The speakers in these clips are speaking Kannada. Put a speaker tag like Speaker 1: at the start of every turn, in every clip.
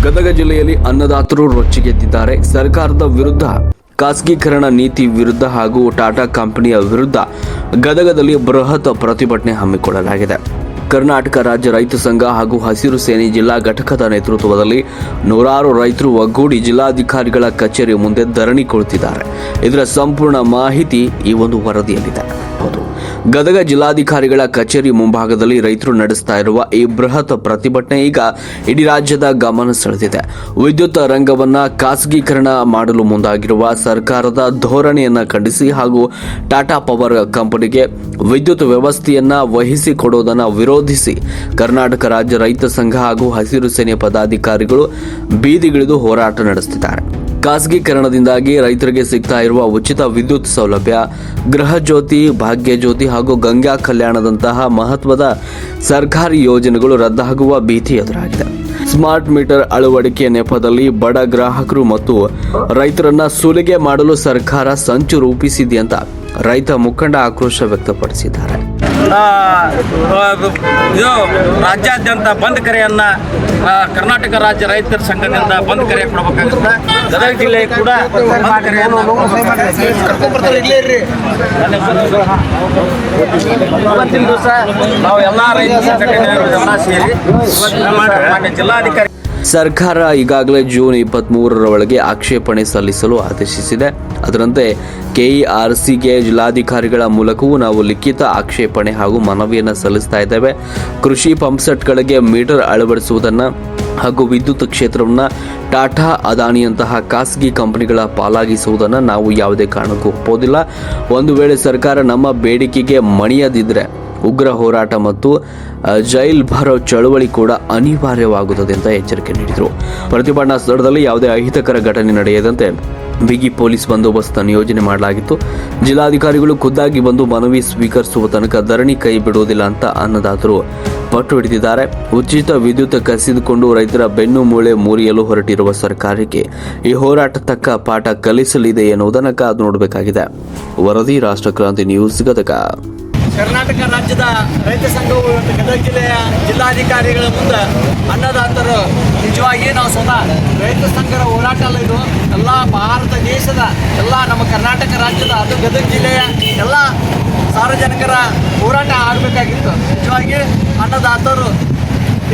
Speaker 1: ಗದಗ ಜಿಲ್ಲೆಯಲ್ಲಿ ಅನ್ನದಾತರು ರೊಚ್ಚಿಗೆದ್ದಿದ್ದಾರೆ. ಸರ್ಕಾರದ ವಿರುದ್ಧ, ಖಾಸಗೀಕರಣ ನೀತಿ ವಿರುದ್ಧ ಹಾಗೂ ಟಾಟಾ ಕಂಪನಿಯ ವಿರುದ್ಧ ಗದಗದಲ್ಲಿ ಬೃಹತ್ ಪ್ರತಿಭಟನೆ ಹಮ್ಮಿಕೊಳ್ಳಲಾಗಿದೆ. ಕರ್ನಾಟಕ ರಾಜ್ಯ ರೈತ ಸಂಘ ಹಾಗೂ ಹಸಿರು ಸೇನೆ ಜಿಲ್ಲಾ ಘಟಕದ ನೇತೃತ್ವದಲ್ಲಿ ನೂರಾರು ರೈತರು ಒಗ್ಗೂಡಿ ಜಿಲ್ಲಾಧಿಕಾರಿಗಳ ಕಚೇರಿ ಮುಂದೆ ಧರಣಿ ಕುಳಿತಿದ್ದಾರೆ. ಇದರ ಸಂಪೂರ್ಣ ಮಾಹಿತಿ ಈ ಒಂದು ವರದಿಯಲ್ಲಿದೆ. ಗದಗ ಜಿಲ್ಲಾಧಿಕಾರಿಗಳ ಕಚೇರಿ ಮುಂಭಾಗದಲ್ಲಿ ರೈತರು ನಡೆಸ್ತಾ ಇರುವ ಈ ಬೃಹತ್ ಪ್ರತಿಭಟನೆ ಈಗ ಇಡೀ ರಾಜ್ಯದ ಗಮನ ಸೆಳೆದಿದೆ. ವಿದ್ಯುತ್ ರಂಗವನ್ನ ಖಾಸಗೀಕರಣ ಮಾಡಲು ಮುಂದಾಗಿರುವ ಸರ್ಕಾರದ ಧೋರಣೆಯನ್ನ ಖಂಡಿಸಿ ಹಾಗೂ ಟಾಟಾ ಪವರ್ ಕಂಪನಿಗೆ ವಿದ್ಯುತ್ ವ್ಯವಸ್ಥೆಯನ್ನ ವಹಿಸಿಕೊಡುವುದನ್ನು ವಿರೋಧಿಸಿ ಕರ್ನಾಟಕ ರಾಜ್ಯ ರೈತ ಸಂಘ ಹಾಗೂ ಹಸಿರು ಸೇನೆ ಪದಾಧಿಕಾರಿಗಳು ಬೀದಿಗಿಳಿದು ಹೋರಾಟ ನಡೆಸುತ್ತಿದ್ದಾರೆ. ಖಾಸಗೀಕರಣದಿಂದಾಗಿ ರೈತರಿಗೆ ಸಿಗ್ತಾ ಇರುವ ಉಚಿತ ವಿದ್ಯುತ್ ಸೌಲಭ್ಯ, ಗೃಹ ಜ್ಯೋತಿ, ಭಾಗ್ಯ ಜ್ಯೋತಿ ಹಾಗೂ ಗಂಗಾ ಕಲ್ಯಾಣದಂತಹ ಮಹತ್ವದ ಸರ್ಕಾರಿ ಯೋಜನೆಗಳು ರದ್ದಾಗುವ ಭೀತಿ ಎದುರಾಗಿದೆ. ಸ್ಮಾರ್ಟ್ ಮೀಟರ್ ಅಳವಡಿಕೆ ನೆಪದಲ್ಲಿ ಬಡ ಗ್ರಾಹಕರು ಮತ್ತು ರೈತರನ್ನ ಸುಲಿಗೆ ಮಾಡಲು ಸರ್ಕಾರ ಸಂಚು ರೂಪಿಸಿದೆ ಅಂತ ರೈತ ಮುಖಂಡ ಆಕ್ರೋಶ ವ್ಯಕ್ತಪಡಿಸಿದ್ದಾರೆ.
Speaker 2: ರಾಜ್ಯಾದ್ಯಂತ ಬಂದ್ ಕರೆಯನ್ನ ಕರ್ನಾಟಕ ರಾಜ್ಯ ರೈತರ ಸಂಘದಿಂದ ಬಂದ್ ಕರೆ ಕೊಡಬೇಕಾಗುತ್ತೆ. ಗದಗ ಜಿಲ್ಲೆ ಕೂಡ ಇವತ್ತಿನ ದಿವಸ ನಾವು ಎಲ್ಲ ರೈತ ಸಂಘಟನೆಗಳು ಸೇರಿ ಜಿಲ್ಲಾಧಿಕಾರಿ
Speaker 1: ಸರ್ಕಾರ ಈಗಾಗಲೇ ಜೂನ್ 23ರ ಒಳಗೆ ಆಕ್ಷೇಪಣೆ ಸಲ್ಲಿಸಲು ಆದೇಶಿಸಿದೆ. ಅದರಂತೆ ಕೆಇಆರ್ಸಿಗೆ ಜಿಲ್ಲಾಧಿಕಾರಿಗಳ ಮೂಲಕವೂ ನಾವು ಲಿಖಿತ ಆಕ್ಷೇಪಣೆ ಹಾಗೂ ಮನವಿಯನ್ನು ಸಲ್ಲಿಸ್ತಾ ಇದ್ದೇವೆ. ಕೃಷಿ ಪಂಪ್ಸೆಟ್ಗಳಿಗೆ ಮೀಟರ್ ಅಳವಡಿಸುವುದನ್ನು ಹಾಗೂ ವಿದ್ಯುತ್ ಕ್ಷೇತ್ರವನ್ನು ಟಾಟಾ, ಅದಾನಿಯಂತಹ ಖಾಸಗಿ ಕಂಪನಿಗಳ ಪಾಲಾಗಿಸುವುದನ್ನು ನಾವು ಯಾವುದೇ ಕಾರಣಕ್ಕೂ ಒಪ್ಪೋದಿಲ್ಲ. ಒಂದು ವೇಳೆ ಸರ್ಕಾರ ನಮ್ಮ ಬೇಡಿಕೆಗೆ ಮಣಿಯದಿದ್ದರೆ ಉಗ್ರ ಹೋರಾಟ ಮತ್ತು ಜೈಲ್ ಭರೋ ಚಳವಳಿ ಕೂಡ ಅನಿವಾರ್ಯವಾಗುತ್ತದೆ ಅಂತ ಎಚ್ಚರಿಕೆ ನೀಡಿದರು. ಪ್ರತಿಭಟನಾ ಸ್ಥಳದಲ್ಲಿ ಯಾವುದೇ ಅಹಿತಕರ ಘಟನೆ ನಡೆಯದಂತೆ ಬಿಗಿ ಪೊಲೀಸ್ ಬಂದೋಬಸ್ತ್ ನಿಯೋಜನೆ ಮಾಡಲಾಗಿತ್ತು. ಜಿಲ್ಲಾಧಿಕಾರಿಗಳು ಖುದ್ದಾಗಿ ಬಂದು ಮನವಿ ಸ್ವೀಕರಿಸುವ ತನಕ ಧರಣಿ ಕೈ ಬಿಡುವುದಿಲ್ಲ ಅಂತ ಅನ್ನದಾತರು ಪಟ್ಟು ಹಿಡಿದಿದ್ದಾರೆ. ಉಚಿತ ವಿದ್ಯುತ್ ಕಸಿದುಕೊಂಡು ರೈತರ ಬೆನ್ನು ಮೂಳೆ ಮುರಿಯಲು ಹೊರಟಿರುವ ಸರ್ಕಾರಕ್ಕೆ ಈ ಹೋರಾಟ ತಕ್ಕ ಪಾಠ ಕಲಿಸಲಿದೆ ಎನ್ನುವುದನ್ನು ಕಾದು ನೋಡಬೇಕಾಗಿದೆ. ವರದಿ ರಾಷ್ಟ್ರಕ್ರಾಂತಿ ನ್ಯೂಸ್, ಗದಗ.
Speaker 2: ಕರ್ನಾಟಕ ರಾಜ್ಯದ ರೈತ ಸಂಘವು ಇವತ್ತು ಗದಗ ಜಿಲ್ಲೆಯ ಜಿಲ್ಲಾಧಿಕಾರಿಗಳ ಮುಂದೆ ಅನ್ನದಾತರು ನಿಜವಾಗಿ ನಾವು ಸ್ವತಃ ರೈತ ಸಂಘದ ಹೋರಾಟ ಅಲ್ಲ, ಇದು ಎಲ್ಲ ಭಾರತ ದೇಶದ ಎಲ್ಲ ನಮ್ಮ ಕರ್ನಾಟಕ ರಾಜ್ಯದ ಅದು ಗದಗ ಜಿಲ್ಲೆಯ ಎಲ್ಲ ಸಾರ್ವಜನಿಕರ ಹೋರಾಟ ಆಗಬೇಕಾಗಿತ್ತು. ನಿಜವಾಗಿ ಅನ್ನದಾತರು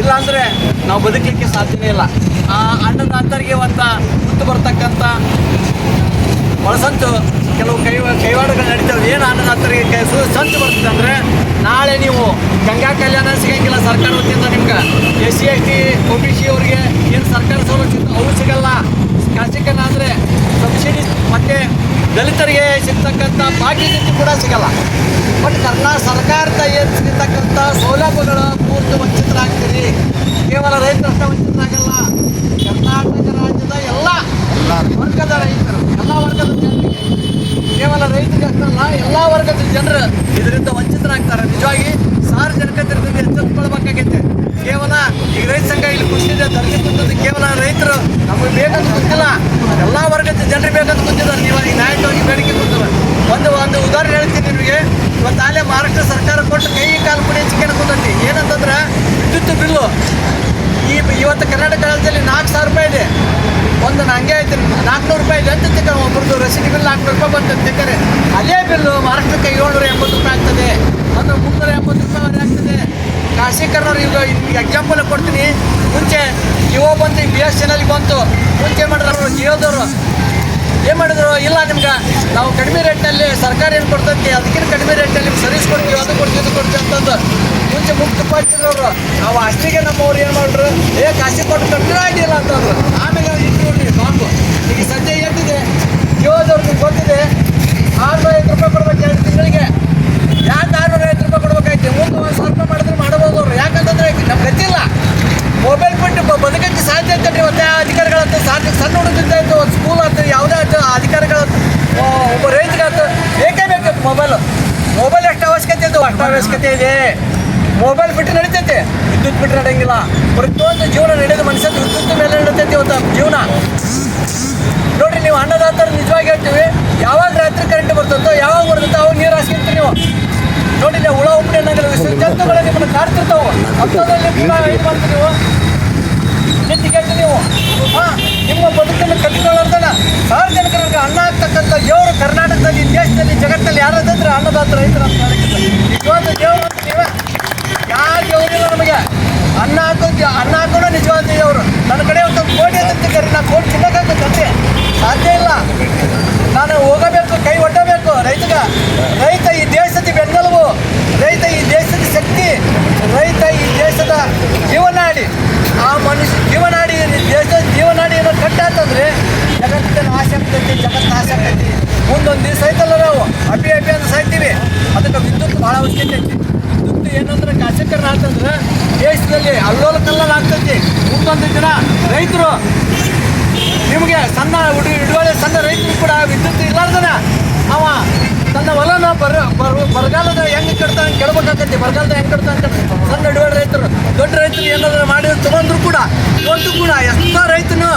Speaker 2: ಇಲ್ಲಾಂದರೆ ನಾವು ಬದುಕಲಿಕ್ಕೆ ಸಾಧ್ಯನೇ ಇಲ್ಲ. ಆ ಅನ್ನದಾತರಿಗೆ ಕುತ್ತು ಬರ್ತಕ್ಕಂಥ ಒಳಸಂಚು ಕೆಲವು ಕೈವಾಡಗಳು ನಡೀತವೆ. ಏನು ಅನ್ನದಾತರಿಗೆ ಸಂಚು ಬರ್ತದೆ ಅಂದರೆ, ನಾಳೆ ನೀವು ಗಂಗಾ ಕಲ್ಯಾಣ ಸಿಗಂಗಿಲ್ಲ ಸರ್ಕಾರ ವತಿಯಿಂದ, ನಿಮ್ಗೆ SC ST OBC ಅವರಿಗೆ ಏನು ಸರ್ಕಾರ ಸೌಲಭ್ಯ ಅವು ಸಿಗಲ್ಲ. ಖಾಸಗೀಕರಣ ಅಂದರೆ ಸಬ್ಸಿಡಿ ಮತ್ತು ದಲಿತರಿಗೆ ಸಿಗ್ತಕ್ಕಂಥ ಭಾಗ್ಯ ಜ್ಯೋತಿ ಕೂಡ ಸಿಗಲ್ಲ. ಬಟ್ ಸರ್ಕಾರದ ಏನು ಸಿಗ್ತಕ್ಕಂಥ ಸೌಲಭ್ಯಗಳ ಪೂರ್ತಿ ವಂಚಿತರಾಗ್ತೀರಿ. ಕೇವಲ ರೈತರಷ್ಟ ವಂಚಿತರಾಗಲ್ಲ, ಕರ್ನಾಟಕ ರಾಜ್ಯದ ಎಲ್ಲ ವರ್ಗದ ರೈತರು, ಎಲ್ಲ ವರ್ಗದ ಜನರಿಗೆ, ಕೇವಲ ರೈತರಿಗೆ ಅಷ್ಟಲ್ಲ ಎಲ್ಲ ವರ್ಗದ ಜನರು ಇದರಿಂದ ವಂಚಿತರಾಗ್ತಾರೆ. ನಿಜವಾಗಿ ಸಾರ್ವಜನಿಕರಿಂದ ಎಚ್ಚೆತ್ತುಕೊಳ್ಬೇಕಾಗೈತೆ. ಕೇವಲ ಈಗ ರೈತ ಸಂಘ ಇಲ್ಲಿ ಖುಷಿದೆ ಧರಣಿ ಕುಂತದ್ದು ಕೇವಲ ರೈತರು ನಮಗೆ ಬೇಕಂತ ಗೊತ್ತಿಲ್ಲ, ಎಲ್ಲ ವರ್ಗದ ಜನರಿಗೆ ಬೇಕಂತ ಗೊತ್ತಿದ್ದಾರೆ. ನೀವು ಈಗ ನ್ಯಾಯವಾಗಿ ಬೇಡಿಕೆ ಕೊಡ್ತಾರೆ. ಒಂದು ಉದಾಹರಣೆ ಹೇಳ್ತೀನಿ ನಿಮಗೆ. ಇವತ್ತು ಅಲ್ಲೇ ಮಹಾರಾಷ್ಟ್ರ ಸರ್ಕಾರ ಕೊಟ್ಟು ಕೈ ಕಾಲು ಪುಡಿ ಚಿಕನ್ ಕುಂತೈತಿ. ಏನಂತಂದ್ರೆ ವಿದ್ಯುತ್ ಬಿಲ್ಲು ಇವತ್ತು ಕರ್ನಾಟಕ ರಾಜ್ಯದಲ್ಲಿ 4,000 ರೂಪಾಯಿ ಇದೆ. ಒಂದು ಹಂಗೆ ಐತೆ 400 ರೂಪಾಯಿ ಇದೆ ಅಂತ ತಿಕ್ಕರೆ, ಒಬ್ಬರದು ರಸೀದಿ ಬಿಲ್ 400 ರೂಪಾಯಿ ಬಂತ ತಿಕ್ಕರೆ, ಅದೇ ಬಿಲ್ಲು ಮಹಾರಾಷ್ಟ್ರಕ್ಕೆ 780 ರೂಪಾಯಿ ಆಗ್ತದೆ, ಅಂದ್ರೆ 380 ರೂಪಾಯಿ ಆಗ್ತದೆ. ಖಾಸಗೀಕರಣವ್ರು ಈಗ ಎಕ್ಸಾಂಪಲ್ ಕೊಡ್ತೀನಿ. ಮುಂಚೆ ಜಿಯೋ ಬಂತು, BSNL ಬಂತು. ಮುಂಚೆ ಮಾಡಿದ್ರು ಜಿಯೋದವರು ಏನು ಮಾಡಿದ್ರು, ಇಲ್ಲ ನಿಮ್ಗೆ ನಾವು ಕಡಿಮೆ ರೇಟ್ನಲ್ಲಿ ಸರ್ಕಾರ ಏನು ಕೊಡ್ತೈತಿ ಅದಕ್ಕಿಂತ ಕಡಿಮೆ ರೇಟ್ನಲ್ಲಿ ಸರ್ವಿಸ್ ಕೊಡ್ತೀವಿ, ಅದು ಕೊಡ್ತೀವಿ ಇದು ಕೊಡ್ತೀವಿ ಅಂತಂದು ಮುಂಚೆ ಮುಕ್ತ ಪಡಿಸಿದ್ರು. ನಾವು ಅಷ್ಟಿಗೆ ನಮ್ಮವ್ರು ಏನು ಮಾಡಿದ್ರು, ಖಾಸಗಿ ಕೊಟ್ಟು ಕಂಟ್ರೋಲ್ ಆಗಿಲ್ಲ ಅಂತಂದ್ರು. ಆಮೇಲೆ ಇಟ್ಟು ನೋಡ್ರಿ ಬಾಂಬು ಈಗ ಸದ್ಯ ಎಷ್ಟಿದೆ ಜಿಯೋದವ್ರು ನಿಮ್ಗೆ ಗೊತ್ತಿದೆ, 650 ರೂಪಾಯಿ ಕೊಡ್ಬೇಕು 2 ತಿಂಗಳಿಗೆ. ಯಾಕೆ 650 ರೂಪಾಯಿ ಕೊಡ್ಬೇಕಾಯ್ತು? ಮುಂದೆ 1,000 ರೂಪಾಯಿ ಮಾಡಿದ್ರೆ ಮಾಡಬಹುದು ಅವರು. ಯಾಕಂತಂದ್ರೆ ನಮ್ಗೆ ಗೊತ್ತಿಲ್ಲ, ಮೊಬೈಲ್ ಬಿಟ್ಟು ಬದುಕಕ್ಕೆ ಸಾಧ್ಯ ಅಂತ ಇವತ್ತೇ ಅಧಿಕಾರಿಗಳಂತ ಸಾಧ್ಯ. ಸಣ್ಣ ಹುಡುಗಿಂದ ಆಯಿತು, ಒಂದು ಸ್ಕೂಲ್ ಆಯ್ತು, ಯಾವುದೇ ಆಯ್ತು ಅಧಿಕಾರಿಗಳಂತ ಒಬ್ಬ ರೈತರಾಯ್ತು ಬೇಕೇ ಬೇಕು ಮೊಬೈಲ್ ಎಷ್ಟು ಅವಶ್ಯಕತೆ ಇತ್ತು ಅಷ್ಟು ಅವಶ್ಯಕತೆ ಇದೆ. ಮೊಬೈಲ್ ಬಿಟ್ಟು ನಡೀತೈತೆ, ವಿದ್ಯುತ್ ಬಿಟ್ಟು ನಡೆಯಂಗಿಲ್ಲ. ಪ್ರತಿಯೊಂದು ಜೀವನ ನಡೆಯೋದು ಮನುಷ್ಯ ವಿದ್ಯುತ್ ಮೇಲೆ ನಡೀತೈತೆ ಇವತ್ತು ಜೀವನ. ನೋಡಿರಿ, ನೀವು ಅನ್ನದಾತರು ನಿಜವಾಗಿ ಹೇಳ್ತೀವಿ, ಯಾವಾಗ ರಾತ್ರಿ ಕರೆಂಟ್ ಬರ್ತದೋ ಯಾವಾಗ ಬರ್ತದೋ ಅವಾಗ ನೀರು ಹಾಸ್ಕೊಂತೀರಿ ನೀವು. ನೋಡಿ, ನೀವು ಹುಳ ಉಪ್ಪು ಜಂತುಗಳು ನಿಮ್ಮನ್ನು ಕಾಡ್ತಿರ್ತಾವೆ. ಅಂಥದ್ರಲ್ಲಿ ಕೂಡ ಏನು ಮಾಡ್ತೀವಿ ನೀವು? ಜೊತೆಗೆಟ್ಟು ನೀವು ನಿಮ್ಮ ಬದುಕನ್ನು ಕಟ್ಟಿಕೊಳ್ಳೋದನ್ನ ಸಾರ್ವಜನಿಕರಿಗೆ ಅನ್ನ ಆಗ್ತಕ್ಕಂಥ ದೇವರು ಕರ್ನಾಟಕದಲ್ಲಿ ದೇಶದಲ್ಲಿ ಜಗತ್ತಲ್ಲಿ ಯಾರಾದ್ರೆ ಅನ್ನದಾತ ರೈತರು ಅಂತ ಹೇಳಕ್ಕಿಲ್ಲ. ನಿಜವಾದ ದೇವರು ಅಂತ ನೀವೇ. ಯಾರು ದೇವರಿಲ್ಲ ನಮಗೆ. ಅನ್ನ ಹಾಕೋಣ ನಿಜವಾದ ದೇವರು. ನನ್ನ ಕಡೆ ಒಂದು ಕೋಟಿ ಅಂತ ಕರಿ ನಾನು ಕೋಟಿ ತಿನ್ನಕ್ಕಾಗತ್ತಂತೆ ಸಾಧ್ಯ ಇಲ್ಲ. ನಾನು ಹೋಗಬೇಕು, ಕೈ ಒಡ್ಡಬೇಕು ರೈತ ಈ ದೇಶದ ಬೆನ್ನೆಲುಬು, ರೈತ ಈ ದೇಶದ ಶಕ್ತಿ, ರೈತ ಈ ದೇಶದ ಜೀವನಾಡಿ. ಆ ಮನುಷ್ಯ ಜೀವನಾಡಿ, ದೇಶದ ಜೀವನಾಡಿಯನ್ನು ಕಟ್ಟಾತಂದ್ರೆ ಜಗತ್ತಿನ ಆಸೆ ಆಗ್ತೈತಿ, ಜಗತ್ತು ಆಸೆ ಆಗ್ತೈತಿ. ಮುಂದೊಂದು ದಿವಸ ಐತಲ್ಲ ನಾವು ಅಪಿ ಅಂತ ಸಾಯ್ತೀವಿ. ಅದಕ್ಕೆ ವಿದ್ಯುತ್ ಭಾಳ ಅವಶ್ಯಕತೆ ಐತಿ. ವಿದ್ಯುತ್ ಏನಂದ್ರೆ ಶಾಸಕರನ್ನ ಅಂತಂದ್ರೆ ದೇಶದಲ್ಲಿ ಅಲ್ಲೋಲ ಕಲ್ಲಲ್ಲಿ ಆಗ್ತೈತಿ. ಮುಂದೊಂದು ದಿನ ರೈತರು ನಿಮಗೆ ಸಣ್ಣ ಹಿಡುವಳಿ ಸಣ್ಣ ರೈತರು ಕೂಡ ವಿದ್ಯುತ್ ಇಲ್ಲಾರ್ದನ ಅವ ತನ್ನ ಹೊಲನ ಬರಗಾಲದ ಹೆಂಗೆ ಕಟ್ತಾನೆ ಕೇಳ್ಬೇಕಾಗತ್ತೆ. ಬರಗಾಲದ ಹೆಂಗೆ ಕಟ್ತಾನೆ ಸಣ್ಣ ಹಿಡುವಳಿ ರೈತರು, ದೊಡ್ಡ ರೈತರು ಏನಾದ್ರು ಮಾಡಿ ತೊಗೊಂಡ್ರು ಕೂಡ ಎಷ್ಟೋ ರೈತನು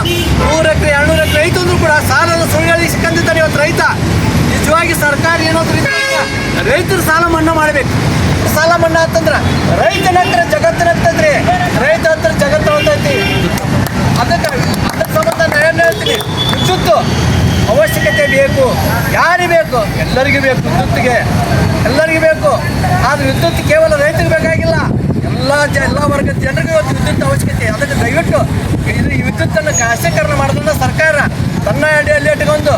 Speaker 2: 100 ಎಕರೆ 200 ಎಕರೆ ರೈತ ಅಂದ್ರೂ ಕೂಡ ಸಾಲದ ಸುಳ್ಳಿ ಸಿಕ್ಕಂದಿದ್ದಾನೆ ಇವತ್ತು ರೈತ. ನಿಜವಾಗಿ ಸರ್ಕಾರ ಏನಾದ್ರು ರೈತರು ಸಾಲ ಮನ್ನಾ ಮಾಡಬೇಕು. ಸಾಲ ಮನ್ನಾ ಅಂತಂದ್ರೆ ರೈತನ ಹತ್ರ ಜಗತ್ತಿನಾಗ್ತದ್ರಿ, ರೈತ ಹತ್ರ ಜಗತ್ತು ಹೋಗ್ತೈತಿ. ಅದಕ್ಕೆ ಸಂಬಂಧ ನಾನು ಏನು ಹೇಳ್ತೀನಿ, ವಿದ್ಯುತ್ತು ಅವಶ್ಯಕತೆ ಬೇಕು. ಯಾರಿಗೆ ಬೇಕು? ಎಲ್ಲರಿಗೂ ಬೇಕು. ಎಲ್ಲರಿಗೂ ಬೇಕು. ಆದರೆ ವಿದ್ಯುತ್ ಕೇವಲ ರೈತರಿಗೆ ಬೇಕಾಗಿಲ್ಲ, ಎಲ್ಲ ವರ್ಗದ ಜನರಿಗೂ ಇವತ್ತು ವಿದ್ಯುತ್ ಅವಶ್ಯಕತೆ. ಅದಕ್ಕೆ ದಯವಿಟ್ಟು ಈ ವಿದ್ಯುತ್ತನ್ನು ಖಾಸಗೀಕರಣ ಮಾಡೋದನ್ನ ಸರ್ಕಾರ ತನ್ನ ಅಡಿಯಲ್ಲಿ ಇಟ್ಕೊಂಡು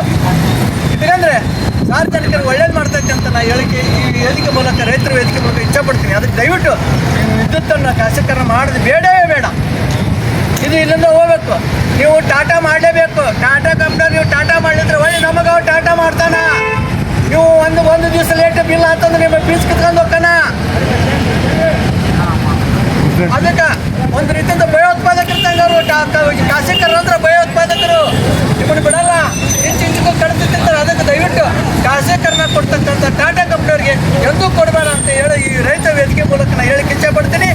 Speaker 2: ಇಟ್ಕೊಂಡ್ರೆ ಸಾರ್ವಜನಿಕರಿಗೆ ಒಳ್ಳೇದು ಮಾಡ್ತೈತೆ ಅಂತ ನಾನು ಹೇಳಿಕೆ ಈ ವೇದಿಕೆ ಮೂಲಕ, ರೈತರ ವೇದಿಕೆ ಮೂಲಕ ಇಚ್ಛೆಪಡ್ತೀನಿ. ಅದಕ್ಕೆ ದಯವಿಟ್ಟು ವಿದ್ಯುತ್ತನ್ನು ಖಾಸಗೀಕರಣ ಮಾಡೋದು ಬೇಡವೇ ಬೇಡ. ಇದು ಇಲ್ಲಿಂದ ಹೋಗ್ಬೇಕು. ನೀವು ಟಾಟಾ ಮಾಡಲೇಬೇಕು. ಟಾಟಾ ಕಂಪ್ನಿ ನೀವು ಟಾಟಾ ಮಾಡಿದ್ರೆ ಒಳ್ಳೆ ನಮಗೆ ಅವ್ರು ಟಾಟಾ ಮಾಡ್ತಾನ. ನೀವು ಒಂದು ದಿವಸ ಲೇಟ್ ಬಿಲ್ ಅಂತಂದ್ರೆ ನಿಮ್ಮ ಫೀಸ್ ಕಿತ್ಕೊಂಡು ಹೋಗ್ತಾನ. ಅದಕ್ಕೆ ಒಂದು ರೀತಿಯಿಂದ ಭಯೋತ್ಪಾದಕರು ಇರ್ತಾರೆ ಅವರು. ಖಾಸಗೀಕರಣ ಅಂದ್ರೆ ಭಯೋತ್ಪಾದಕರು ನಿಮ್ಮನ್ನು ಬಿಡಲ್ಲ, ಇಂಚಿಂಚಿಗೂ ಕಡಿತಿರ್ತಾರೆ. ಅದಕ್ಕೆ ದಯವಿಟ್ಟು ಖಾಸಗೀಕರಣ ಕೊಡ್ತಕ್ಕಂಥ ಟಾಟಾ ಕಂಪ್ನಿಯವ್ರಿಗೆ ಎಂದೂ ಕೊಡಬೇಡ ಅಂತ ಹೇಳಿ ಈ ರೈತ ವೇದಿಕೆ ಮೂಲಕ ನಾನು ಹೇಳಿಕ್ಕೆ ಇಚ್ಛೆ ಪಡ್ತೀನಿ.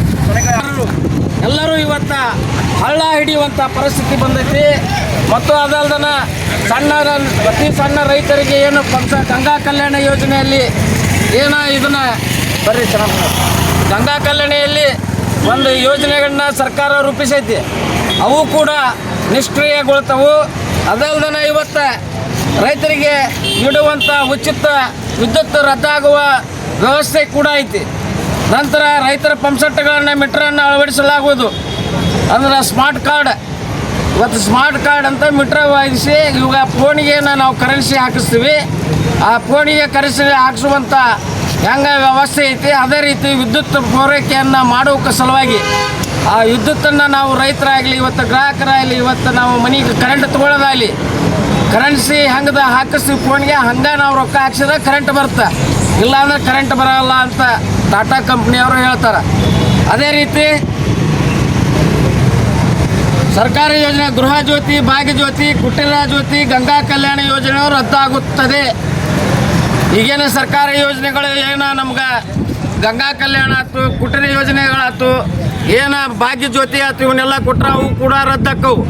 Speaker 3: ಎಲ್ಲರೂ ಇವತ್ತು ಹಳ್ಳ ಹಿಡಿಯುವಂಥ ಪರಿಸ್ಥಿತಿ ಬಂದೈತಿ. ಮತ್ತು ಅದಲ್ದನ ಅತಿ ಸಣ್ಣ ರೈತರಿಗೆ ಏನು ಗಂಗಾ ಕಲ್ಯಾಣ ಯೋಜನೆಯಲ್ಲಿ ಇದನ್ನು ಗಂಗಾ ಕಲ್ಯಾಣಿಯಲ್ಲಿ ಒಂದು ಯೋಜನೆಗಳನ್ನ ಸರ್ಕಾರ ರೂಪಿಸೈತಿ. ಅವು ಕೂಡ ನಿಷ್ಕ್ರಿಯಗೊಳ್ತವು. ಅದಲ್ದನ ಇವತ್ತು ರೈತರಿಗೆ ನೀಡುವಂಥ ಉಚಿತ ವಿದ್ಯುತ್ ರದ್ದಾಗುವ ವ್ಯವಸ್ಥೆ ಕೂಡ ಐತಿ. ನಂತರ ರೈತರ ಪಂಪ್ಸೆಟ್ಗಳನ್ನು ಮೀಟ್ರನ್ನು ಅಳವಡಿಸಲಾಗುವುದು. ಅಂದ್ರೆ ಸ್ಮಾರ್ಟ್ ಕಾರ್ಡ್, ಇವತ್ತು ಸ್ಮಾರ್ಟ್ ಕಾರ್ಡ್ ಅಂತ ಮೀಟ್ರ್ ಒದಗಿಸಿ ಇವಾಗ ಫೋನಿಗೆ ನಾವು ಕರೆನ್ಸಿ ಹಾಕಿಸ್ತೀವಿ. ಆ ಫೋನಿಗೆ ಕರೆನ್ಸಿ ಹಾಕಿಸುವಂಥ ಹೆಂಗೆ ವ್ಯವಸ್ಥೆ ಐತಿ, ಅದೇ ರೀತಿ ವಿದ್ಯುತ್ ಪೂರೈಕೆಯನ್ನು ಮಾಡೋಕ್ಕೆ ಸಲುವಾಗಿ ಆ ವಿದ್ಯುತ್ತನ್ನು ನಾವು ರೈತರಾಗಲಿ, ಇವತ್ತು ಗ್ರಾಹಕರಾಗಲಿ, ಇವತ್ತು ನಾವು ಮನೆಗೆ ಕರೆಂಟ್ ತೊಗೊಳ್ಳೋದಾಗಲಿ, ಕರೆನ್ಸಿ ಹೆಂಗದ ಹಾಕಿಸ್ತೀವಿ ಫೋನ್ಗೆ, ಹಂಗೆ ನಾವು ರೊಕ್ಕ ಹಾಕ್ಸಿದ್ರೆ ಕರೆಂಟ್ ಬರುತ್ತೆ. ಇಲ್ಲಾಂದ್ರೆ ಕರೆಂಟ್ ಬರೋಲ್ಲ ಅಂತ ಟಾಟಾ ಕಂಪ್ನಿಯವರು ಹೇಳ್ತಾರೆ. ಅದೇ ರೀತಿ ಸರ್ಕಾರಿ ಯೋಜನೆ ಗೃಹ ಜ್ಯೋತಿ, ಭಾಗ್ಯಜ್ಯೋತಿ, ಕುಟೀರ ಜ್ಯೋತಿ, ಗಂಗಾ ಕಲ್ಯಾಣ ಯೋಜನೆಯು ರದ್ದಾಗುತ್ತದೆ. ಈಗೇನು ಸರ್ಕಾರಿ ಯೋಜನೆಗಳು ನಮ್ಗೆ ಗಂಗಾ ಕಲ್ಯಾಣ ಆಯ್ತು, ಕುಟೀರ ಯೋಜನೆಗಳಾಯ್ತು, ಭಾಗ್ಯ ಜ್ಯೋತಿ ಆಯ್ತು, ಇವನ್ನೆಲ್ಲ ಕೊಟ್ಟರೆ ಅವು ಕೂಡ ರದ್ದಾಕ್ಕವು.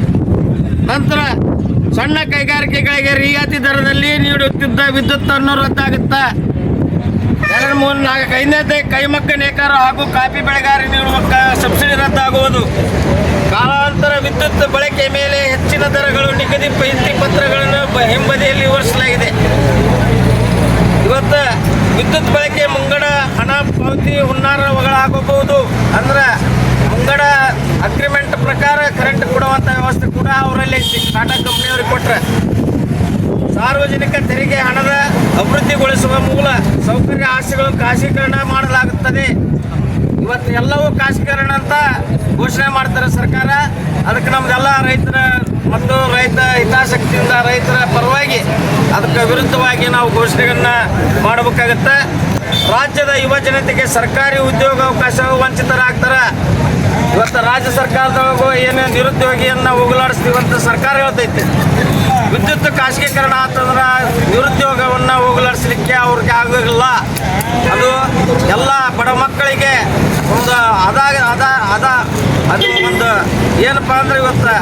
Speaker 3: ನಂತರ ಸಣ್ಣ ಕೈಗಾರಿಕೆಗಳಿಗೆ ರಿಯಾಯಿತಿ ದರದಲ್ಲಿ ನೀಡುತ್ತಿದ್ದ ವಿದ್ಯುತ್ತನ್ನು ರದ್ದಾಗುತ್ತೆ. 2, 3, 4 ಐದನೇದೇ ಕೈಮಗ್ಗ ನೇಕಾರ ಹಾಗೂ ಕಾಫಿ ಬೆಳೆಗಾರ ನೀಡುವ ಸಬ್ಸಿಡಿ ರದ್ದಾಗುವುದು. ಕಾಲಾಂತರ ವಿದ್ಯುತ್ ಬಳಕೆ ಮೇಲೆ ಹೆಚ್ಚಿನ ದರಗಳು ನಿಗದಿ ಪತ್ರಗಳನ್ನು ಹಿಂಬದಿಯಲ್ಲಿ ವಿವರಿಸಲಾಗಿದೆ. ಇವತ್ತು ವಿದ್ಯುತ್ ಬಳಕೆ ಮುಂಗಡ ಹಣ ಪಾವತಿ ಹುನ್ನಾರಗಳಾಗಬಹುದು. ಅಂದ್ರೆ ಮುಂಗಡ ಅಗ್ರಿಮೆಂಟ್ ಪ್ರಕಾರ ಕರೆಂಟ್ ಕೊಡುವಂಥ ವ್ಯವಸ್ಥೆ ಕೂಡ ಅವರಲ್ಲಿ ಟಾಟಾ ಕಂಪ್ನಿಯವ್ರಿಗೆ ಕೊಟ್ಟರೆ ಸಾರ್ವಜನಿಕ ತೆರಿಗೆ ಹಣದ ಅಭಿವೃದ್ಧಿಗೊಳಿಸುವ ಮೂಲ ಸೌಕರ್ಯ ಆಸ್ತಿಗಳನ್ನು ಖಾಸಗೀಕರಣ ಮಾಡಲಾಗುತ್ತದೆ. ಇವತ್ತು ಎಲ್ಲವೂ ಖಾಸಗೀಕರಣ ಅಂತ ಘೋಷಣೆ ಮಾಡ್ತಾರೆ ಸರ್ಕಾರ. ಅದಕ್ಕೆ ನಮ್ದೆಲ್ಲ ರೈತರ ಮತ್ತು ರೈತ ಹಿತಾಸಕ್ತಿಯಿಂದ ರೈತರ ಪರವಾಗಿ ಅದಕ್ಕೆ ವಿರುದ್ಧವಾಗಿ ನಾವು ಘೋಷಣೆಗಳನ್ನ ಮಾಡಬೇಕಾಗತ್ತೆ. ರಾಜ್ಯದ ಯುವ ಜನತೆಗೆ ಸರ್ಕಾರಿ ಉದ್ಯೋಗಾವಕಾಶ ವಂಚಿತರಾಗ್ತಾರೆ. ಇವತ್ತು ರಾಜ್ಯ ಸರ್ಕಾರದೊಳಗೂ ಏನು ನಿರುದ್ಯೋಗಿಯನ್ನು ಹೋಗಲಾಡಿಸ್ತೀವಿ ಅಂತ ಸರ್ಕಾರ ಹೇಳ್ತೈತೆ. ವಿದ್ಯುತ್ ಖಾಸಗೀಕರಣ ಅಂತಂದ್ರೆ ನಿರುದ್ಯೋಗವನ್ನು ಹೋಗಲಾಡಿಸ್ಲಿಕ್ಕೆ ಅವ್ರಿಗೆ ಆಗೋದಿಲ್ಲ. ಅದು ಎಲ್ಲ ಬಡ ಮಕ್ಕಳಿಗೆ ಒಂದು ಅದು ಒಂದು ಏನಪ್ಪ ಅಂದ್ರೆ ಇವತ್ತು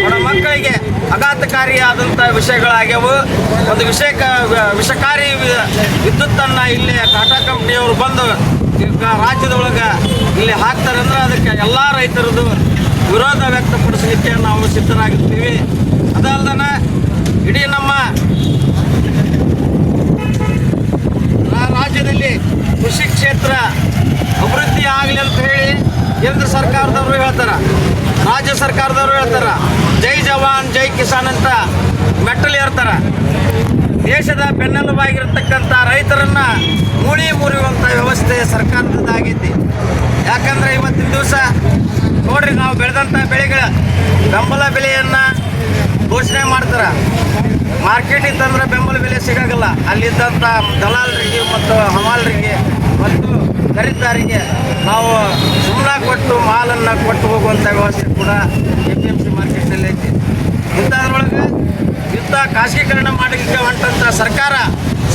Speaker 3: ಬಡ ಮಕ್ಕಳಿಗೆ ಆಘಾತಕಾರಿಯಾದಂಥ ವಿಷಯಗಳಾಗ್ಯವು. ಒಂದು ವಿಷಕಾರಿ ವಿದ್ಯುತ್ತನ್ನು ಇಲ್ಲಿ ಟಾಟಾ ಕಂಪ್ನಿಯವರು ಬಂದು ರಾಜ್ಯದೊಳಗೆ ಇಲ್ಲಿ ಹಾಕ್ತಾರೆ ಅಂದ್ರೆ ಅದಕ್ಕೆ ಎಲ್ಲ ರೈತರದ್ದು ವಿರೋಧ ವ್ಯಕ್ತಪಡಿಸಲಿಕ್ಕೆ ನಾವು ಸಿದ್ಧರಾಗಿರ್ತೀವಿ. ಅದಲ್ಲದೆ ಇಡೀ ನಮ್ಮ ರಾಜ್ಯದಲ್ಲಿ ಕೃಷಿ ಕ್ಷೇತ್ರ ಅಭಿವೃದ್ಧಿ ಆಗಲಿ ಅಂತ ಹೇಳಿ ಕೇಂದ್ರ ಸರ್ಕಾರದವರು ಹೇಳ್ತಾರೆ, ರಾಜ್ಯ ಸರ್ಕಾರದವರು ಹೇಳ್ತಾರೆ, ಜೈ ಜವಾನ್ ಜೈ ಕಿಸಾನ್ ಅಂತ ಮೆಟ್ಟಲು ಏರ್ತಾರೆ. ದೇಶದ ಬೆನ್ನೆಲುಬಾಗಿರ್ತಕ್ಕಂಥ ರೈತರನ್ನು ಮೂಳಿ ಮುರಿಯುವಂಥ ವ್ಯವಸ್ಥೆ ಸರ್ಕಾರದಾಗೈತಿ. ಯಾಕಂದರೆ ಇವತ್ತಿನ ದಿವಸ ನೋಡ್ರಿ, ನಾವು ಬೆಳೆದಂಥ ಬೆಳೆಗಳ ಬೆಂಬಲ ಬೆಲೆಯನ್ನು ಘೋಷಣೆ ಮಾಡ್ತಾರೆ. ಮಾರ್ಕೆಟಿಗೆ ತಂದ್ರೆ ಬೆಂಬಲ ಬೆಲೆ ಸಿಗೋಲ್ಲ. ಅಲ್ಲಿದ್ದಂಥ ದಲಾಲರಿಗೆ ಮತ್ತು ಹಮಾಲರಿಗೆ ಮತ್ತು ಖರೀದಾರಿಗೆ ನಾವು ಸುಮ್ಮನೆ ಕೊಟ್ಟು ಮಾಲನ್ನು ಕೊಟ್ಟು ಹೋಗುವಂಥ ವ್ಯವಸ್ಥೆ ಕೂಡ APMC ಮಾರ್ಕೆಟ್ನಲ್ಲಿ ಐತಿ. ಇಂಥದ್ರೊಳಗೆ ಇಂಥ ಖಾಸಗೀಕರಣ ಮಾಡಲಿಕ್ಕೆ ಹೊಂಟಂಥ ಸರ್ಕಾರ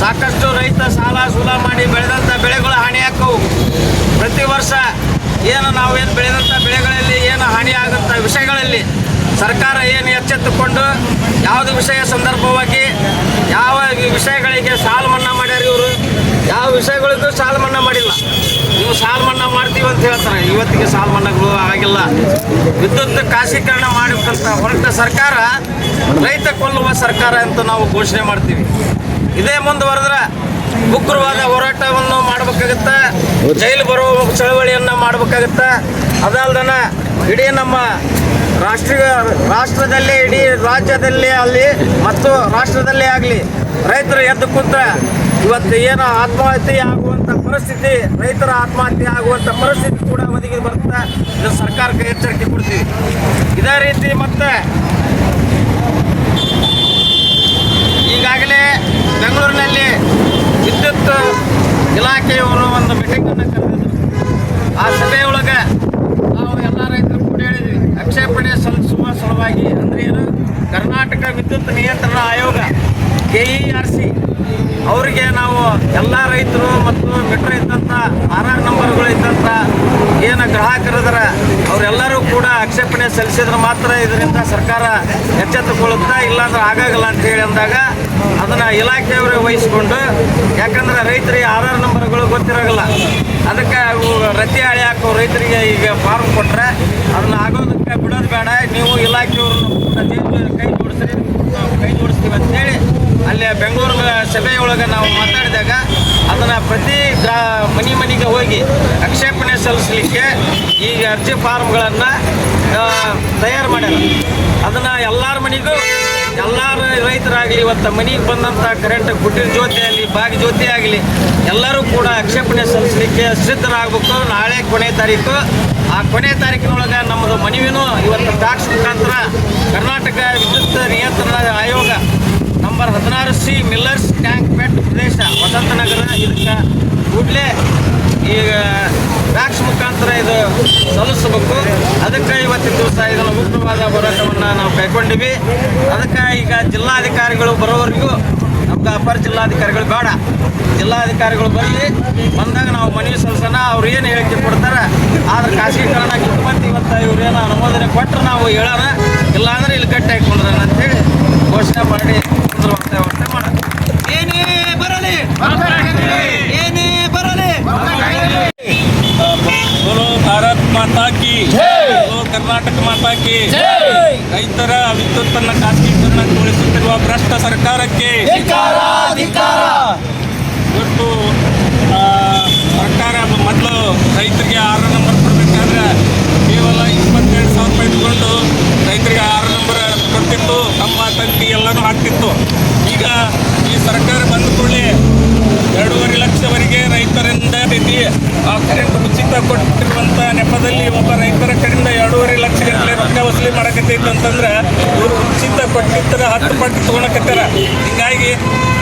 Speaker 3: ಸಾಕಷ್ಟು ರೈತ ಸಾಲ ಸೂಲ ಮಾಡಿ ಬೆಳೆದಂಥ ಬೆಳೆಗಳು ಹಾನಿಯಾಕ್ಕವು. ಪ್ರತಿ ವರ್ಷ ನಾವು ಬೆಳೆದಂಥ ಬೆಳೆಗಳಲ್ಲಿ ಏನು ಹಾನಿ ಆಗುವಂಥ ವಿಷಯಗಳಲ್ಲಿ ಸರ್ಕಾರ ಏನು ಎಚ್ಚೆತ್ತುಕೊಂಡು ಯಾವುದು ವಿಷಯ ಸಂದರ್ಭವಾಗಿ ಯಾವ ವಿಷಯಗಳಿಗೆ ಸಾಲ ಮನ್ನಾ ಮಾಡ್ಯಾರ ಇವರು, ಯಾವ ವಿಷಯಗಳಿಗೂ ಸಾಲ ಮನ್ನಾ ಮಾಡಿಲ್ಲ. ನೀವು ಸಾಲ ಮನ್ನಾ ಮಾಡ್ತೀವಿ ಅಂತ ಹೇಳ್ತಾರೆ, ಇವತ್ತಿಗೆ ಸಾಲ ಮನ್ನಾಗಳು ಆಗಿಲ್ಲ. ವಿದ್ಯುತ್ ಖಾಸಗೀಕರಣ ಮಾಡಬೇಕಂತ ಹೊರಟ ಸರ್ಕಾರ ರೈತ ಕೊಲ್ಲುವ ಸರ್ಕಾರ ಅಂತ ನಾವು ಘೋಷಣೆ ಮಾಡ್ತೀವಿ. ಇದೇ ಮುಂದುವರೆದ್ರೆ ಉಗ್ರವಾದ ಹೋರಾಟವನ್ನು ಮಾಡಬೇಕಾಗುತ್ತೆ, ಜೈಲು ಬರುವ ಚಳವಳಿಯನ್ನು ಮಾಡಬೇಕಾಗುತ್ತೆ. ಅದಲ್ಲದೆ ಇಡೀ ನಮ್ಮ ರಾಷ್ಟ್ರದಲ್ಲೇ ಇಡೀ ರಾಜ್ಯದಲ್ಲೇ ಆಗಲಿ ಮತ್ತು ರಾಷ್ಟ್ರದಲ್ಲೇ ಆಗಲಿ ರೈತರು ಎದ್ದು ಕೂತ ಇವತ್ತು ಏನು ಆತ್ಮಹತ್ಯೆ ಆಗುವಂಥ ಪರಿಸ್ಥಿತಿ, ರೈತರ ಆತ್ಮಹತ್ಯೆ ಆಗುವಂಥ ಪರಿಸ್ಥಿತಿ ಕೂಡ ಒದಗಿ ಬರುತ್ತೆ. ಇದು ಸರ್ಕಾರಕ್ಕೆ ಎಚ್ಚರಿಕೆ ಕೊಡ್ತೀವಿ. ಇದೇ ರೀತಿ ಮತ್ತೆ ಈಗಾಗಲೇ ಬೆಂಗಳೂರಿನಲ್ಲಿ ವಿದ್ಯುತ್ ಇಲಾಖೆಯವರು ಒಂದು ಮೀಟಿಂಗನ್ನು ಕರೆದಿದ್ದರು. ಆ ಸಭೆಯೊಳಗೆ ನಾವು ಎಲ್ಲ ರೈತರು ಕೂಡ ಹೇಳಿದ್ವಿ, ಆಕ್ಷೇಪಣೆ ಸಲ್ಲಿಸುವ ಸಲುವಾಗಿ ಅಂದರೆ ಏನು, ಕರ್ನಾಟಕ ವಿದ್ಯುತ್ ನಿಯಂತ್ರಣ ಆಯೋಗ KERC ಅವರಿಗೆ ನಾವು ಎಲ್ಲ ರೈತರು ಮತ್ತು ಮೆಟ್ರೋ ಇದ್ದಂಥ RR ನಂಬರ್ಗಳು ಇದ್ದಂಥ ಏನು ಗ್ರಾಹಕರಿದ್ದಾರೆ ಅವರೆಲ್ಲರೂ ಕೂಡ ಆಕ್ಷೇಪಣೆ ಸಲ್ಲಿಸಿದ್ರೆ ಮಾತ್ರ ಇದರಿಂದ ಸರ್ಕಾರ ಎಚ್ಚೆತ್ತುಕೊಳ್ಳುತ್ತಾ, ಇಲ್ಲಾಂದ್ರೆ ಆಗಾಗಲ್ಲ ಅಂತ ಹೇಳಿ ಅಂದಾಗ ಅದನ್ನು ಇಲಾಖೆಯವರೇ ವಹಿಸ್ಕೊಂಡು, ಯಾಕಂದ್ರೆ ರೈತರಿಗೆ RR ನಂಬರ್ಗಳು ಗೊತ್ತಿರೋಲ್ಲ, ಅದಕ್ಕೆ ಅವು ರದ್ದಿ ಹಳೆ ಹಾಕೋ ರೈತರಿಗೆ ಈಗ ಫಾರ್ಮ್ ಕೊಟ್ಟರೆ ಅದನ್ನು ಆಗೋದಕ್ಕೆ ಬಿಡೋದು ಬೇಡ, ನೀವು ಇಲಾಖೆಯವ್ರನ್ನು ಕೈ ಜೋಡಿಸ್ತೀವಿ ಅಂತೇಳಿ ಅಲ್ಲಿ ಬೆಂಗಳೂರು ಸಭೆಯೊಳಗೆ ನಾವು ಮಾತಾಡಿದಾಗ ಅದನ್ನು ಪ್ರತಿ ಮನೆಗೆ ಹೋಗಿ ಆಕ್ಷೇಪಣೆ ಸಲ್ಲಿಸಲಿಕ್ಕೆ ಈಗ ಅರ್ಜಿ ಫಾರ್ಮ್ಗಳನ್ನು ತಯಾರು ಮಾಡ್ಯಾರ. ಅದನ್ನು ಎಲ್ಲರ ಮನೆಗೂ ಎಲ್ಲರ ರೈತರಾಗಲಿ ಇವತ್ತು ಮನೆಗೆ ಬಂದಂಥ ಕರೆಂಟ್ ಗುಡ್ಡಿನ ಜ್ಯೋತಿ ಆಗಲಿ ಬಾಗಿ ಜ್ಯೋತಿ ಆಗಲಿ ಎಲ್ಲರೂ ಕೂಡ ಆಕ್ಷೇಪಣೆ ಸಲ್ಲಿಸಲಿಕ್ಕೆ ಸಿದ್ಧರಾಗಬೇಕು. ನಾಳೆ ಕೊನೆ ತಾರೀಕು, ಆ ಕೊನೆ ತಾರೀಕಿನೊಳಗೆ ನಮ್ಮದು ಮನವಿನೂ ಇವತ್ತು ಫ್ಯಾಕ್ಸ್ ಮುಖಾಂತರ ಕರ್ನಾಟಕ ವಿದ್ಯುತ್ ನಿಯಂತ್ರಣ ಆಯೋಗ number 16C Miller's tank pet ಪ್ರದೇಶ ವಸಂತನಗರ ಇದಕ್ಕೆ ಕೂಡಲೇ ಈಗ ಫ್ಯಾಕ್ಸ್ ಮುಖಾಂತರ ಇದು ಸಲ್ಲಿಸಬೇಕು. ಅದಕ್ಕೆ ಇವತ್ತಿನ ದಿವಸ ಇದನ್ನು ಉಗ್ರವಾದ ಹೋರಾಟವನ್ನು ನಾವು ಕೈಗೊಂಡಿವಿ. ಅದಕ್ಕೆ ಈಗ ಜಿಲ್ಲಾಧಿಕಾರಿಗಳು ಬರೋವರೆಗೂ ನಮ್ಗೆ ಅಪರ ಜಿಲ್ಲಾಧಿಕಾರಿಗಳು ಬೇಡ, ಜಿಲ್ಲಾಧಿಕಾರಿಗಳು ಬರಲಿ, ಬಂದಾಗ ನಾವು ಮನವಿ ಸಲ್ಲಿಸೋಣ. ಅವ್ರು ಏನು ಹೇಳಿಕೆ ಕೊಡ್ತಾರೆ, ಆದ್ರೆ ಖಾಸಗೀಕರಣ ಕಿತ್ಬಂದು ಇವತ್ತು ಇವ್ರೇನು ಅನುಮೋದನೆ ಕೊಟ್ಟರೆ ನಾವು ಹೇಳೋಣ, ಇಲ್ಲಾಂದ್ರೆ ಇಲ್ಲಿ ಗಟ್ಟಿ ಹಾಕೊಂಡ್ರೆ ಅಂತೇಳಿ ಘೋಷಣೆ ಮಾಡಿ ವ್ಯವಸ್ಥೆ ಮಾಡೋಣ. ಏನೇ ಬರಲಿ ಏನೇ ಬರಲಿ,
Speaker 4: बोलो भारत माता की, बोलो कर्नाटक माता की. ರೈತರ ವಿದ್ಯುತ್ತನ್ನು ಖಾಸಗೀಕರಣಗೊಳಿಸುತ್ತಿರುವ ಭ್ರಷ್ಟ ಸರ್ಕಾರಕ್ಕೆ ಇವತ್ತು ಸರ್ಕಾರ ಮೊದಲು ರೈತರಿಗೆ 6 ನಂಬರ್ ಕೊಡಬೇಕಾದ್ರೆ ಕೇವಲ 27,000 ರೂಪಾಯಿ ತಗೊಂಡು ರೈತರಿಗೆ 6 ನಂಬರ್ ಕೊಡ್ತಿತ್ತು, ತಮ್ಮ ತಂತಿ ಎಲ್ಲನೂ ಹಾಕ್ತಿತ್ತು. ಈಗ ಈ ಸರ್ಕಾರ ಬಂದ ಕೂಡಲೇ 2.5 ಲಕ್ಷವರೆಗೆ ರೈತರಿಂದ ಆ ಕರೆಂಟ್ ಉಚಿತ ಕೊಟ್ಟಿರುವಂಥ ನೆಪದಲ್ಲಿ ಒಬ್ಬ ರೈತರ ಕಡೆಯಿಂದ 2.5 ಲಕ್ಷ ಗಂಟಲೆ ರೊಕ್ಕ ವಸೂಲಿ ಮಾಡಕತ್ತೈತೆ ಅಂತಂದ್ರೆ ಇವರು ಉಚಿತ ಕೊಟ್ಟಿರ್ತಾರೆ 10 ಪಟ್ಟು ತೊಗೊಳಕತ್ತಾರ. ಹೀಗಾಗಿ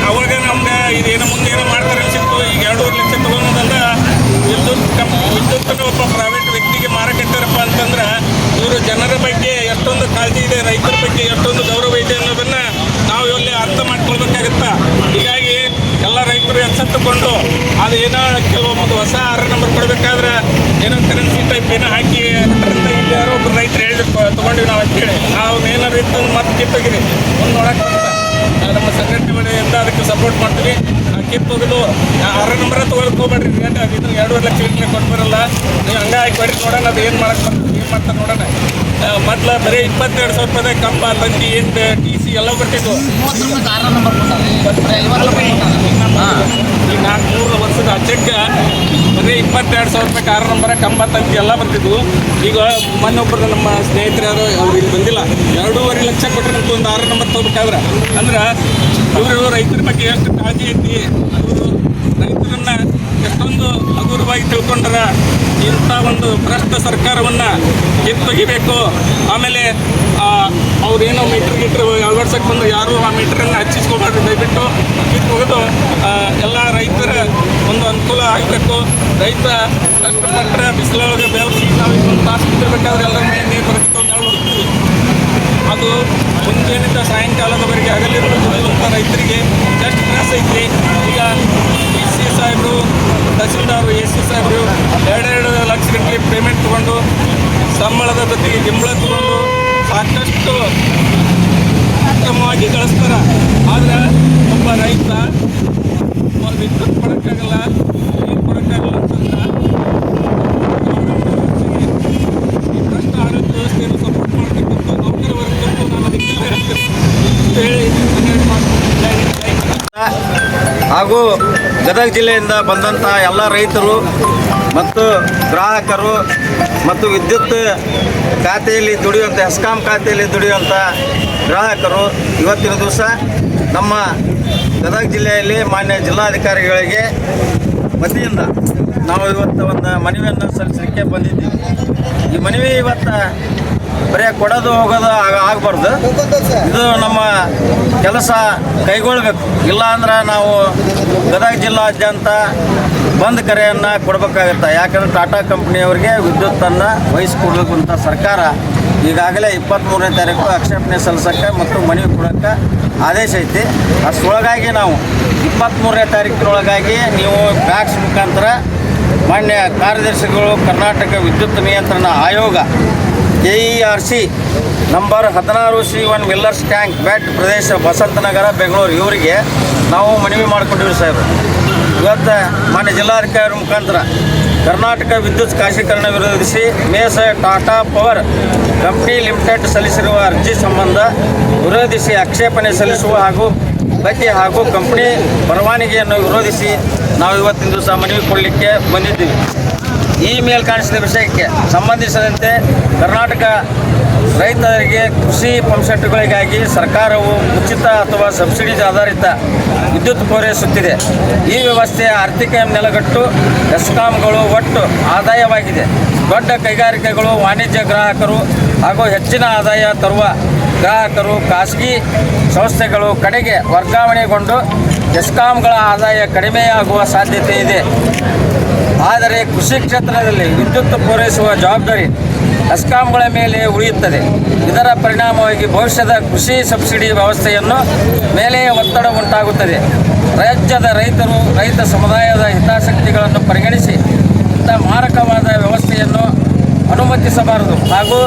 Speaker 4: ಅವಾಗ ನಮ್ಗೆ ಇದೇನೋ ಮುಂದೇನೋ ಮಾಡ್ತಾರೆ ಅನ್ಸಿತ್ತು. ಈಗ 2.5 ಲಕ್ಷ ತೊಗೊಳೋದಲ್ಲ, ವಿದ್ಯುತ್ತನ್ನು ಒಬ್ಬ ಪ್ರೈವೇಟ್ ವ್ಯಕ್ತಿಗೆ ಮಾರಕತ್ತಾರಪ್ಪ ಅಂತಂದ್ರೆ ಇವರು ಜನರ ಬಗ್ಗೆ ಎಷ್ಟೊಂದು ಕಾಳಜಿ ಇದೆ, ರೈತರ ಬಗ್ಗೆ ಎಷ್ಟೊಂದು ಗೌರವ ಇದೆ ಅನ್ನೋದನ್ನು ನಾವು ಇಲ್ಲಿ ಅರ್ಥ ಮಾಡ್ಕೊಳ್ಬೇಕಾಗತ್ತ. ಹೀಗಾಗಿ ಎಲ್ಲ ರೈತರು ಎಚ್ಚೆತ್ತುಕೊಂಡು ಅದು ಏನೋ ಕೆಲವೊಂದು ಹೊಸ 6 ನಂಬರ್ ಕೊಡಬೇಕಾದ್ರೆ ಏನೋ ಕರೆನ್ಸಿ ಟೈಪ್ ಏನೋ ಹಾಕಿ ಇಲ್ಲಿ ಯಾರೋ ಒಬ್ಬರು ರೈತರು ಹೇಳಿ ತೊಗೊಂಡಿವಿ ನಾವು ಅಂತೇಳಿ ನಾವು ಏನಾರು ಇತ್ತು ಮತ್ತೆ ಕಿತ್ತೋಗಿರಿ ಒಂದು ನೋಡಕ್ಕೆ ನಮ್ಮ ಸಂಘಟನೆಗಳಿಂದ ಅದಕ್ಕೆ ಸಪೋರ್ಟ್ ಮಾಡ್ತೀವಿ. ಕಿತ್ತೋಗಿದ್ದು 6 ನಂಬರ ತೊಗೊಳಕ್ಕೆ ಹೋಗ್ಬೇಡ್ರಿ, ಇದನ್ನು 2.5 ಲಕ್ಷ ಕೊಟ್ಟು ಬರಲ್ಲ, ನೀವು ಹಂಗಾಗಿ ಕೊಡಿ ನೋಡೋಣ ಅದು ಏನು ಮಾಡಕ್ಕೆ ಏನು ಮಾಡ್ತಾರೆ ನೋಡೋಣ. ಮೊದ್ಲು ಬರೀ 22,000 ರೂಪಾಯಿ ಕಂಬ ತಂತಿ ಏನು ಟಿ ಸಿ ಎಲ್ಲ ಬರ್ತಿದ್ವು. ಈ 4-3 ವರ್ಷದ ಚೆಕ್ ಬರೀ 22,000 ರೂಪಾಯಿ 6 ನಂಬರ ಕಂಬ ತಂತಿ ಎಲ್ಲ ಬರ್ತಿದ್ವು. ಈಗ ಮೊನ್ನೊಬ್ಬರು ನಮ್ಮ ಸ್ನೇಹಿತರು ಯಾರು ಅವ್ರು ಇಲ್ಲಿ ಬಂದಿಲ್ಲ, 2.5 ಲಕ್ಷ ಕೊಟ್ಟರೆ ನಮ್ಗೆ ಒಂದು 6 ನಂಬರ್ ತೊಗೋಬೇಕಾದ್ರೆ ಅಂದ್ರೆ ಇವರು ರೈತರ ಬಗ್ಗೆ ಎಷ್ಟು ಕಾಳಜಿ ಐತಿ, ಅವರು ರೈತರನ್ನ ಎಷ್ಟೊಂದು ಹಗುರವಾಗಿ ತಿಳ್ಕೊಂಡ್ರ ಇಂಥ ಒಂದು ಭ್ರಷ್ಟ ಸರ್ಕಾರವನ್ನು ಕಿತ್ತೊಗಿಬೇಕು. ಆಮೇಲೆ ಅವ್ರೇನೋ ಮೀಟ್ರ್ ಅಳವಡ್ಸಕ್ಕೆ ಬಂದು ಯಾರು ಆ ಮೀಟ್ರನ್ನು ಹಚ್ಚಿಸ್ಕೊಬಾರ್ದು, ದಯವಿಟ್ಟು ಕಿತ್ತೊಗೆದು ಎಲ್ಲ ರೈತರ ಒಂದು ಅನುಕೂಲ ಆಗಬೇಕು. ರೈತ ಕಷ್ಟಪಟ್ಟರೆ ಬಿಸಿಲೊಳಗೆ ಬೆಳೆಸಿ ನಾವು ಒಂದು ತಾಸು ಬಿದ್ದಿರಬೇಕಾದ್ರೆ ಎಲ್ಲರ ಮೇಲೆ ನೀರು ಬರುತ್ತೆ ನೋಡ್ತೀವಿ. ಅದು ಮುಂಜಾನಿಂದ ಸಾಯಂಕಾಲದವರೆಗೆ ಹಗಲಿರುವಂಥ ರೈತರಿಗೆ ಎಷ್ಟು ತ್ರಾಸ ಐತಿ. ಈಗ AC ಸಾಹೇಬರು, ತಹಸೀಲ್ದಾರು, AC ಸಾಹೇಬರು 2 ಲಕ್ಷ ಗಂಟೆ ಪೇಮೆಂಟ್ ತೊಗೊಂಡು ಸಂಬಳದ ಜೊತೆಗೆ ಗಿಂಬಳ ತೊಗೊಂಡು ಸಾಕಷ್ಟು ಉತ್ತಮವಾಗಿ ಗಳಿಸ್ತಾರೆ. ಆದರೆ ಒಬ್ಬ ರೈತ ವಿದ್ಯುತ್ ಕೊಡೋಕ್ಕಾಗಲ್ಲ, ನೀರು ಕೊಡೋಕ್ಕಾಗಲ್ಲ ಅಂತಂದ್ರೆ ಈ ಭ್ರಷ್ಟ ಆಡಳಿತ ವ್ಯವಸ್ಥೆಯನ್ನು ಸಪೋರ್ಟ್ ಮಾಡಬೇಕಂತ ನೌಕರ ವರ್ಗಕ್ಕೂ ನಾನು ಅದಕ್ಕೆಲ್ಲ ಹೇಳ್ತೇನೆ ಹೇಳಿ
Speaker 3: ಹಾಗೂ ಗದಗ ಜಿಲ್ಲೆಯಿಂದ ಬಂದಂಥ ಎಲ್ಲ ರೈತರು ಮತ್ತು ಗ್ರಾಹಕರು ಮತ್ತು ವಿದ್ಯುತ್ ಖಾತೆಯಲ್ಲಿ ದುಡಿಯುವಂಥ ಹೆಸ್ಕಾಂ ಖಾತೆಯಲ್ಲಿ ದುಡಿಯುವಂಥ ಗ್ರಾಹಕರು ಇವತ್ತಿನ ದಿವಸ ನಮ್ಮ ಗದಗ ಜಿಲ್ಲೆಯಲ್ಲಿ ಮಾನ್ಯ ಜಿಲ್ಲಾಧಿಕಾರಿಗಳಿಗೆ ವತಿಯಿಂದ ನಾವು ಇವತ್ತು ಒಂದು ಮನವಿಯನ್ನು ಸಲ್ಲಿಸಲಿಕ್ಕೆ ಬಂದಿದ್ದೀವಿ. ಈ ಮನವಿ ಇವತ್ತು ಬರೀ ಕೊಡೋದು ಹೋಗೋದು ಆಗಬಾರ್ದು, ಇದು ನಮ್ಮ ಕೆಲಸ ಕೈಗೊಳ್ಳಬೇಕು. ಇಲ್ಲ ಅಂದ್ರೆ ನಾವು ಗದಗ ಜಿಲ್ಲಾದ್ಯಂತ ಬಂದ್ ಕರೆಯನ್ನು ಕೊಡಬೇಕಾಗತ್ತೆ. ಯಾಕಂದರೆ ಟಾಟಾ ಕಂಪ್ನಿಯವರಿಗೆ ವಿದ್ಯುತ್ತನ್ನು ವಹಿಸಿಕೊಡ್ಬೇಕು ಅಂತ ಸರ್ಕಾರ ಈಗಾಗಲೇ 23ನೇ ತಾರೀಕು ಆಕ್ಷೇಪಣೆ ಸಲ್ಲಿಸೋಕ್ಕೆ ಮತ್ತು ಮನವಿ ಕೊಡೋಕ್ಕೆ ಆದೇಶ ಐತಿ. ಅಷ್ಟರೊಳಗಾಗಿ ನಾವು 23ನೇ ತಾರೀಕಿನೊಳಗಾಗಿ ನೀವು ಫ್ಯಾಕ್ಸ್ ಮುಖಾಂತರ ಮಾನ್ಯ ಕಾರ್ಯದರ್ಶಿಗಳು ಕರ್ನಾಟಕ ವಿದ್ಯುತ್ ನಿಯಂತ್ರಣ ಆಯೋಗ KERC number 16C1 Miller's tank bat ಪ್ರದೇಶ ಬಸಂತನಗರ ಬೆಂಗಳೂರು ಇವರಿಗೆ ನಾವು ಮನವಿ ಮಾಡಿಕೊಂಡಿವಿ ಸಾಹೇಬ್. ಇವತ್ತು ಮಾನ್ಯ ಜಿಲ್ಲಾಧಿಕಾರಿ ಮುಖಾಂತರ ಕರ್ನಾಟಕ ವಿದ್ಯುತ್ ಖಾಸಗೀಕರಣ ವಿರೋಧಿಸಿ ಮೇಸ ಟಾಟಾ ಪವರ್ ಕಂಪ್ನಿ ಲಿಮಿಟೆಡ್ ಸಲ್ಲಿಸಿರುವ ಅರ್ಜಿ ಸಂಬಂಧ ವಿರೋಧಿಸಿ ಆಕ್ಷೇಪಣೆ ಸಲ್ಲಿಸುವ ಹಾಗೂ ಕಂಪ್ನಿ ಪರವಾನಗಿಯನ್ನು ವಿರೋಧಿಸಿ ನಾವು ಇವತ್ತಿನ ದಿವಸ ಮನವಿ ಕೊಡಲಿಕ್ಕೆ ಬಂದಿದ್ದೀವಿ. ಈ ಮೇಲ್ ಕಾಣಿಸಿದ ವಿಷಯಕ್ಕೆ ಸಂಬಂಧಿಸಿದಂತೆ ಕರ್ನಾಟಕ ರೈತರಿಗೆ ಕೃಷಿ ಪಂಪ್ಸೆಟ್ಗಳಿಗಾಗಿ ಸರ್ಕಾರವು ಉಚಿತ ಅಥವಾ ಸಬ್ಸಿಡಿ ಆಧಾರಿತ ವಿದ್ಯುತ್ ಪೂರೈಸುತ್ತಿದೆ. ಈ ವ್ಯವಸ್ಥೆಯ ಆರ್ಥಿಕ ನೆಲೆಗಟ್ಟು ಹೆಸ್ಕಾಂಗಳು ಒಟ್ಟು ಆದಾಯವಾಗಿದೆ. ದೊಡ್ಡ ಕೈಗಾರಿಕೆಗಳು, ವಾಣಿಜ್ಯ ಗ್ರಾಹಕರು ಹಾಗೂ ಹೆಚ್ಚಿನ ಆದಾಯ ತರುವ ಗ್ರಾಹಕರು, ಖಾಸಗಿ ಸಂಸ್ಥೆಗಳು ಕಡೆಗೆ ವರ್ಗಾವಣೆಗೊಂಡು ಹೆಸ್ಕಾಂಗಳ ಆದಾಯ ಕಡಿಮೆಯಾಗುವ ಸಾಧ್ಯತೆ ಇದೆ. ಆದರೆ ಕೃಷಿ ಕ್ಷೇತ್ರದಲ್ಲಿ ವಿದ್ಯುತ್ ಪೂರೈಸುವ ಜವಾಬ್ದಾರಿ ಹೆಸ್ಕಾಂಗಳ ಮೇಲೆ ಉಳಿಯುತ್ತದೆ. ಇದರ ಪರಿಣಾಮವಾಗಿ ಭವಿಷ್ಯದ ಕೃಷಿ ಸಬ್ಸಿಡಿ ವ್ಯವಸ್ಥೆಯನ್ನು ಮೇಲೆ ಒತ್ತಡ ಉಂಟಾಗುತ್ತದೆ. ರಾಜ್ಯದ ರೈತರು, ರೈತ ಸಮುದಾಯದ ಹಿತಾಸಕ್ತಿಗಳನ್ನು ಪರಿಗಣಿಸಿ ಇಂಥ ಮಾರಕವಾದ ವ್ಯವಸ್ಥೆಯನ್ನು ಅನುಮತಿಸಬಾರದು ಹಾಗೂ